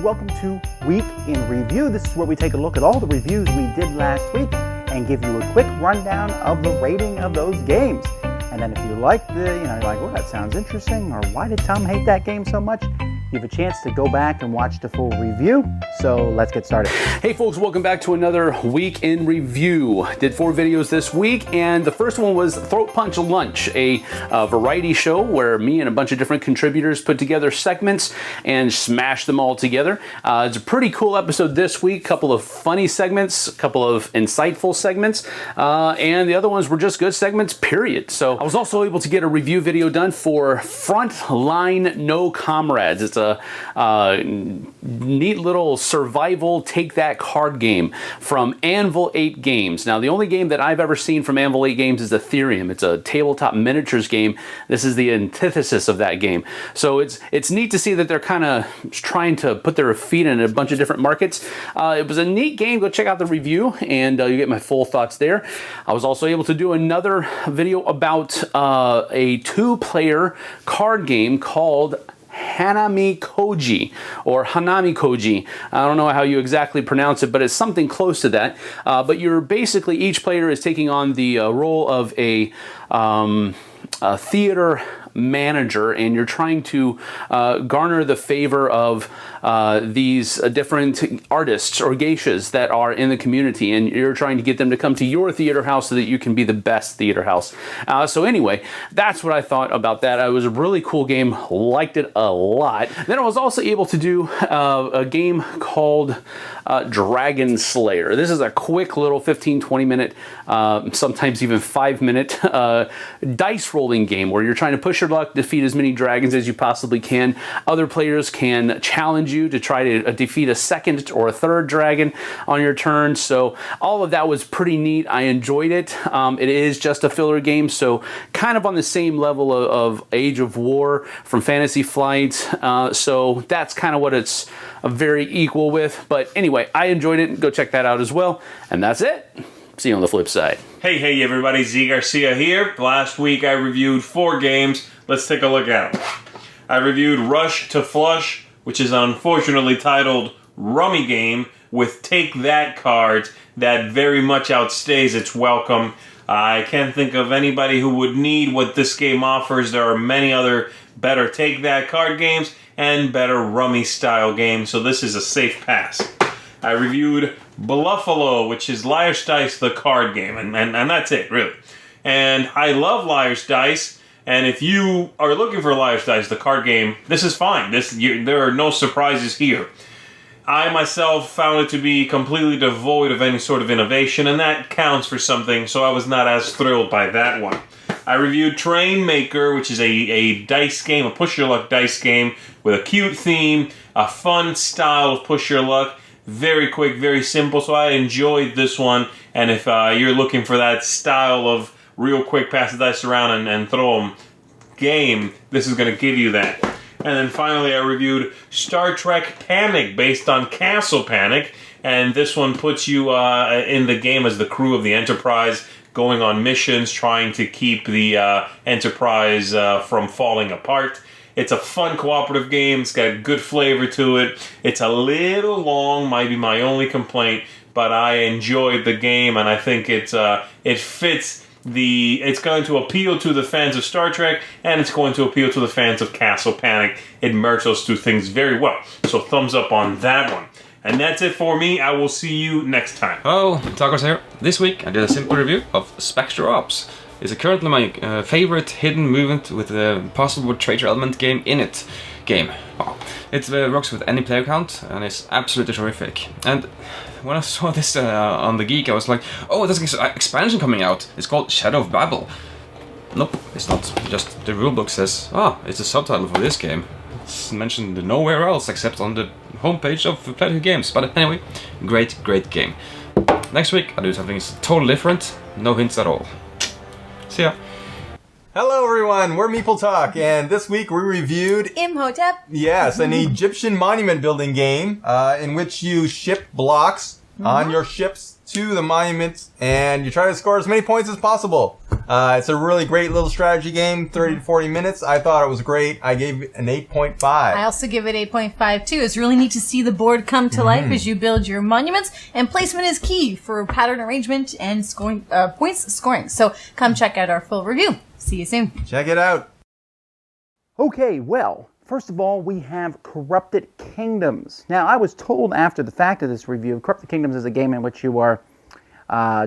welcome to Week in Review. This is where we take a look at all the reviews we did last week and give you a quick rundown of the rating of those games. And then if you like you're like, well, that sounds interesting, or why did Tom hate that game so much? You have a chance to go back and watch the full review. So let's get started. Hey folks, welcome back to another Week in Review. Did 4 videos this week, and the first one was Throat Punch Lunch, a variety show where me and a bunch of different contributors put together segments and smashed them all together. It's a pretty cool episode this week. Couple of funny segments, a couple of insightful segments, and the other ones were just good segments, period. So I was also able to get a review video done for Frontline No Komrades. It's a neat little survival take that card game from Anvil 8 Games. Now, the only game that I've ever seen from Anvil 8 Games is Ethereum. It's a tabletop miniatures game. This is the antithesis of that game. So it's neat to see that they're kind of trying to put their feet in a bunch of different markets. It was a neat game. Go check out the review and you get my full thoughts there. I was also able to do another video about a 2-player card game called Hanamikoji or Hanamikoji. I don't know how you exactly pronounce it, but it's something close to that. But you're basically, each player is taking on the role of a theater manager, and you're trying to garner the favor of these different artists or geishas that are in the community, and you're trying to get them to come to your theater house so that you can be the best theater house. So anyway, that's what I thought about that. It was a really cool game, liked it a lot. Then I was also able to do a game called Dragon Slayer. This is a quick little 15-20 minute, sometimes even 5-minute dice rolling game where you're trying to push your luck, defeat as many dragons as you possibly can. Other players can challenge you to try to defeat a second or a third dragon on your turn. So all of that was pretty neat. I enjoyed it. It is just a filler game, so kind of on the same level of Age of War from Fantasy Flight. So that's kind of what it's very equal with. But anyway, I enjoyed it. Go check that out as well. And that's it. See you on the flip side. Hey everybody, Z Garcia here. Last week I reviewed 4 games. Let's take a look at them. I reviewed Rush to Flush, which is an unfortunately titled rummy game with Take That cards that very much outstays its welcome. I can't think of anybody who would need what this game offers. There are many other better Take That card games and better rummy style games, so this is a safe pass. I reviewed Bluffalo, which is Liar's Dice, the card game, and that's it, really. And I love Liar's Dice, and if you are looking for Liar's Dice, the card game, this is fine. There are no surprises here. I myself found it to be completely devoid of any sort of innovation, and that counts for something, so I was not as thrilled by that one. I reviewed Trainmaker, which is a dice game, a push-your-luck dice game with a cute theme, a fun style of push-your-luck. Very quick, very simple, so I enjoyed this one. And if you're looking for that style of real quick pass the dice around and throw them game, this is going to give you that. And then finally I reviewed Star Trek Panic based on Castle Panic, and this one puts you in the game as the crew of the Enterprise, going on missions, trying to keep the Enterprise from falling apart. It's a fun cooperative game. It's got a good flavor to it. It's a little long, might be my only complaint, but I enjoyed the game, and I think it fits it's going to appeal to the fans of Star Trek, and it's going to appeal to the fans of Castle Panic. It merged those two things very well. So thumbs up on that one. And that's it for me. I will see you next time. Hello, Tacos here. This week I did a simple review of Specter Ops. It's currently my favorite hidden movement with a possible traitor element game in it game. Oh, it works with any player count and it's absolutely terrific. And when I saw this on the Geek, I was like, oh, there's an expansion coming out. It's called Shadow of Babel. Nope, it's not. Just the rulebook says, it's a subtitle for this game. It's mentioned nowhere else except on the homepage of Plenty of Games. But anyway, great game. Next week I'll do something totally different. No hints at all. See ya. Hello everyone, we're Meeple Talk, and this week we reviewed Imhotep. Yes, an Egyptian monument building game in which you ship blocks on your ships to the monuments, and you try to score as many points as possible. It's a really great little strategy game, 30 to 40 minutes. I thought it was great. I gave it an 8.5. I also give it 8.5 too. It's really neat to see the board come to life as you build your monuments, and placement is key for pattern arrangement and scoring points scoring. So come check out our full review. See you soon. Check it out. Okay, well, first of all, we have Corrupted Kingdoms. Now, I was told after the fact of this review, Corrupted Kingdoms is a game in which you are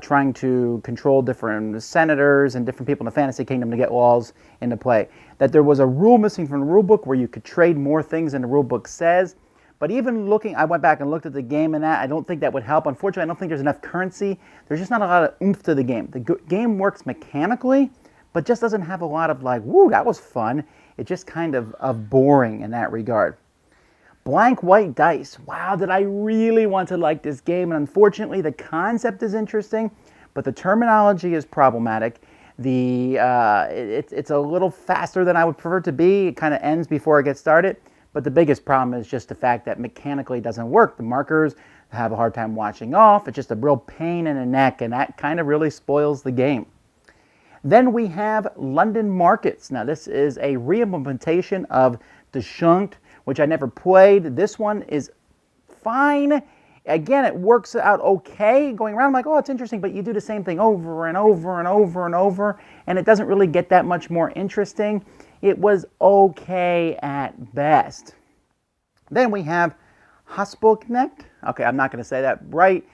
trying to control different senators and different people in the fantasy kingdom to get laws into play. That there was a rule missing from the rulebook where you could trade more things than the rulebook says. But even looking, I went back and looked at the game and that, I don't think that would help. Unfortunately, I don't think there's enough currency. There's just not a lot of oomph to the game. The game works mechanically, but just doesn't have a lot of like, woo, that was fun. It's just kind of boring in that regard. Blank white dice. Wow, did I really want to like this game? And unfortunately, the concept is interesting, but the terminology is problematic. It's a little faster than I would prefer it to be. It kind of ends before it gets started. But the biggest problem is just the fact that mechanically it doesn't work. The markers have a hard time watching off. It's just a real pain in the neck, and that kind of really spoils the game. Then we have London Markets. Now this is a re-implementation of Disjunct, which I never played. This one is fine. Again, it works out okay. Going around, I'm like, oh, it's interesting, but you do the same thing over and over and over and over, and it doesn't really get that much more interesting. It was okay at best. Then we have Haspelknecht. Okay, I'm not going to say that right.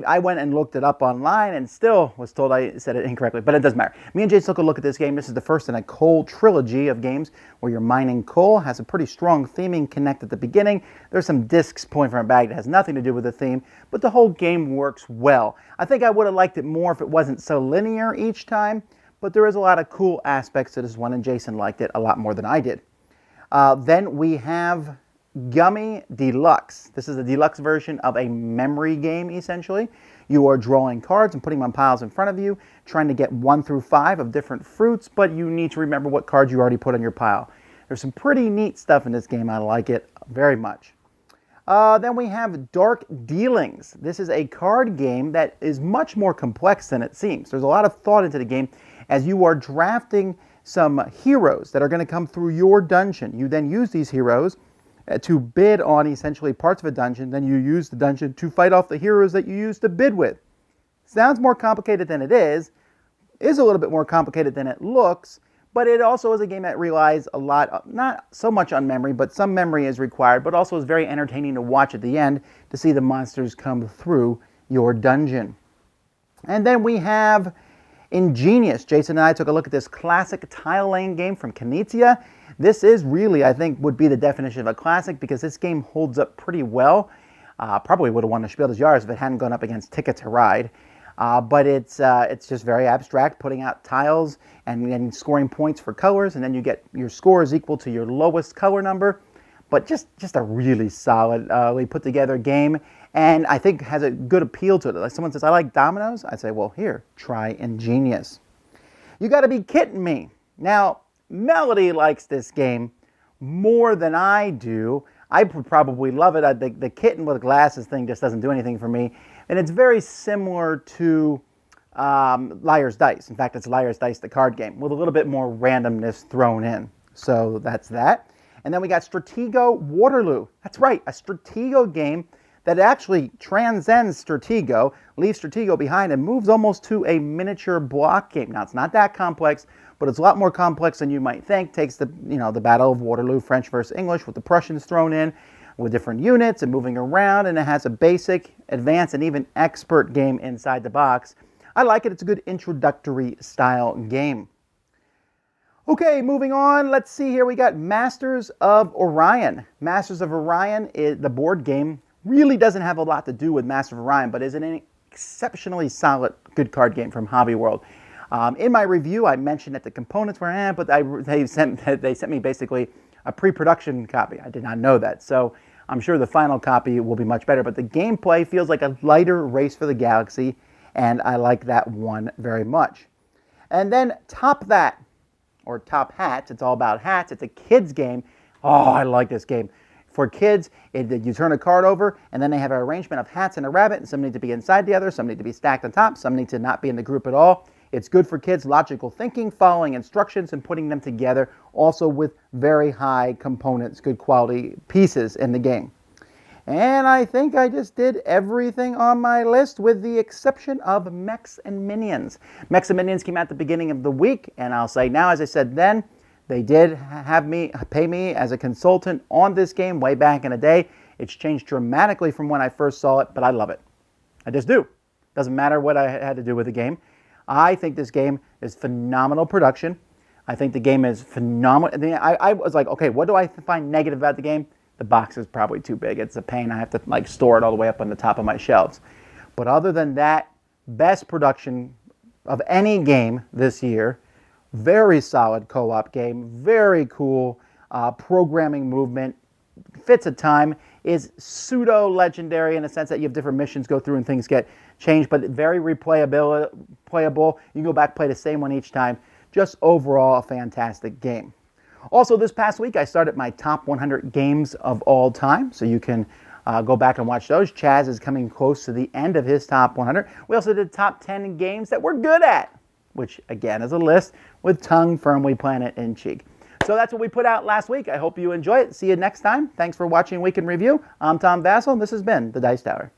I went and looked it up online and still was told I said it incorrectly, but it doesn't matter. Me and Jason took a look at this game. This is the first in a coal trilogy of games where you're mining coal. Has a pretty strong theming connect at the beginning. There's some discs pulling from a bag that has nothing to do with the theme, but the whole game works well. I think I would have liked it more if it wasn't so linear each time, but there is a lot of cool aspects to this one, and Jason liked it a lot more than I did. Then we have Gymui Deluxe. This is a deluxe version of a memory game, essentially. You are drawing cards and putting them on piles in front of you, trying to get 1 through 5 of different fruits, but you need to remember what cards you already put on your pile. There's some pretty neat stuff in this game. I like it very much. Then we have Dark Dealings. This is a card game that is much more complex than it seems. There's a lot of thought into the game as you are drafting some heroes that are going to come through your dungeon. You then use these heroes to bid on essentially parts of a dungeon. Then you use the dungeon to fight off the heroes that you use to bid with. Sounds more complicated than it is a little bit more complicated than it looks, but it also is a game that relies a lot, not so much on memory, but some memory is required, but also is very entertaining to watch at the end to see the monsters come through your dungeon. And then we have Ingenious. Jason and I took a look at this classic tile laying game from Knizia. This is really, I think, would be the definition of a classic because this game holds up pretty well. Probably would have won the Spiel des Jahres if it hadn't gone up against Ticket to Ride. But it's just very abstract, putting out tiles and then scoring points for colors, and then you get your score is equal to your lowest color number. But just a really solidly put together game, and I think has a good appeal to it. Like someone says, I like dominoes. I say, well, here, try Ingenious. You Gotta Be Kitten Me. Now, Melody likes this game more than I do. I would probably love it. The kitten with glasses thing just doesn't do anything for me. And it's very similar to Liar's Dice. In fact, it's Liar's Dice, the card game, with a little bit more randomness thrown in. So that's that. And then we got Stratego Waterloo. That's right, a Stratego game that actually transcends Stratego, leaves Stratego behind, and moves almost to a miniature block game. Now, it's not that complex, but it's a lot more complex than you might think. Takes the Battle of Waterloo, French versus English, with the Prussians thrown in, with different units and moving around, and it has a basic, advanced, and even expert game inside the box. I like it. It's a good introductory style game. Okay, moving on. Let's see here. We got Masters of Orion. Masters of Orion, the board game, really doesn't have a lot to do with Masters of Orion, but is an exceptionally solid, good card game from Hobby World. In my review, I mentioned that the components were, but they sent me basically a pre-production copy. I did not know that, so I'm sure the final copy will be much better. But the gameplay feels like a lighter Race for the Galaxy, and I like that one very much. And then Top Hats. It's all about hats. It's a kids game. Oh, I like this game. For kids, you turn a card over, and then they have an arrangement of hats and a rabbit, and some need to be inside the other, some need to be stacked on top, some need to not be in the group at all. It's good for kids, logical thinking, following instructions, and putting them together, also with very high components, good quality pieces in the game. And I think I just did everything on my list with the exception of Mechs and Minions. Mechs and Minions came out at the beginning of the week, and I'll say now, as I said then, they did pay me as a consultant on this game way back in the day. It's changed dramatically from when I first saw it, but I love it. I just do. Doesn't matter what I had to do with the game. I think this game is phenomenal production. I think the game is phenomenal. I was like, okay, what do I find negative about the game? The box is probably too big. It's a pain. I have to like store it all the way up on the top of my shelves. But other than that, best production of any game this year. Very solid co-op game. Very cool programming movement. Fits a time. Is pseudo-legendary in the sense that you have different missions go through and things get changed, but very playable. You can go back, play the same one each time. Just overall a fantastic game. Also, this past week, I started my top 100 games of all time, so you can go back and watch those. Chaz is coming close to the end of his top 100. We also did top 10 games that we're good at, which, again, is a list with Tongue, Firmly, Planet, and Cheek. So that's what we put out last week. I hope you enjoy it. See you next time. Thanks for watching Week in Review. I'm Tom Vassell, and this has been The Dice Tower.